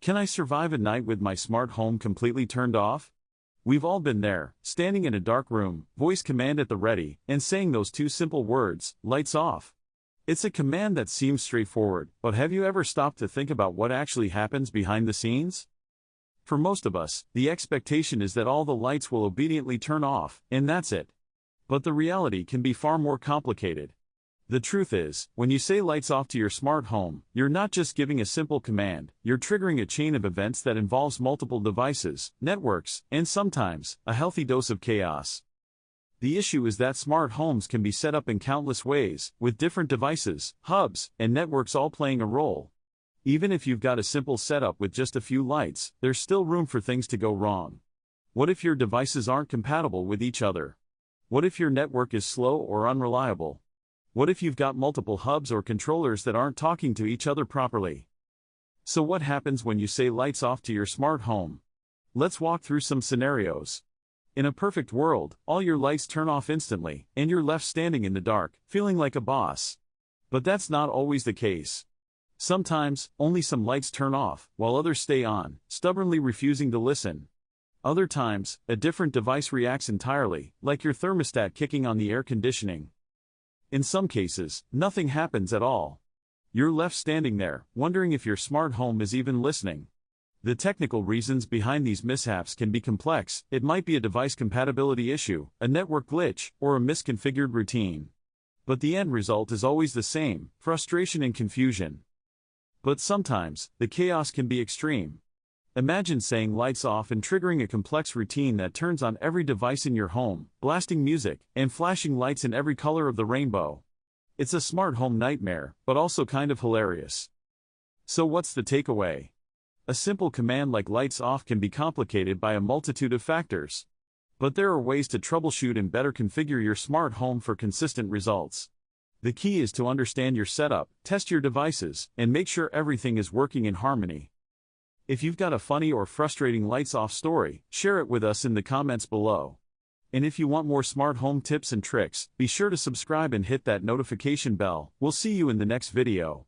Can I survive a night with my smart home completely turned off? We've all been there, standing in a dark room, voice command at the ready, and saying those two simple words, lights off. It's a command that seems straightforward, but have you ever stopped to think about what actually happens behind the scenes? For most of us, the expectation is that all the lights will obediently turn off, and that's it. But the reality can be far more complicated. The truth is, when you say lights off to your smart home, you're not just giving a simple command, you're triggering a chain of events that involves multiple devices, networks, and sometimes, a healthy dose of chaos. The issue is that smart homes can be set up in countless ways, with different devices, hubs, and networks all playing a role. Even if you've got a simple setup with just a few lights, there's still room for things to go wrong. What if your devices aren't compatible with each other? What if your network is slow or unreliable? What if you've got multiple hubs or controllers that aren't talking to each other properly? So what happens when you say lights off to your smart home? Let's walk through some scenarios. In a perfect world, all your lights turn off instantly, and you're left standing in the dark, feeling like a boss. But that's not always the case. Sometimes, only some lights turn off, while others stay on, stubbornly refusing to listen. Other times, a different device reacts entirely, like your thermostat kicking on the air conditioning. In some cases, nothing happens at all. You're left standing there, wondering if your smart home is even listening. The technical reasons behind these mishaps can be complex. It might be a device compatibility issue, a network glitch, or a misconfigured routine. But the end result is always the same: frustration and confusion. But sometimes, the chaos can be extreme. Imagine saying lights off and triggering a complex routine that turns on every device in your home, blasting music, and flashing lights in every color of the rainbow. It's a smart home nightmare, but also kind of hilarious. So what's the takeaway? A simple command like lights off can be complicated by a multitude of factors. But there are ways to troubleshoot and better configure your smart home for consistent results. The key is to understand your setup, test your devices, and make sure everything is working in harmony. If you've got a funny or frustrating lights off story, share it with us in the comments below. And if you want more smart home tips and tricks, be sure to subscribe and hit that notification bell. We'll see you in the next video.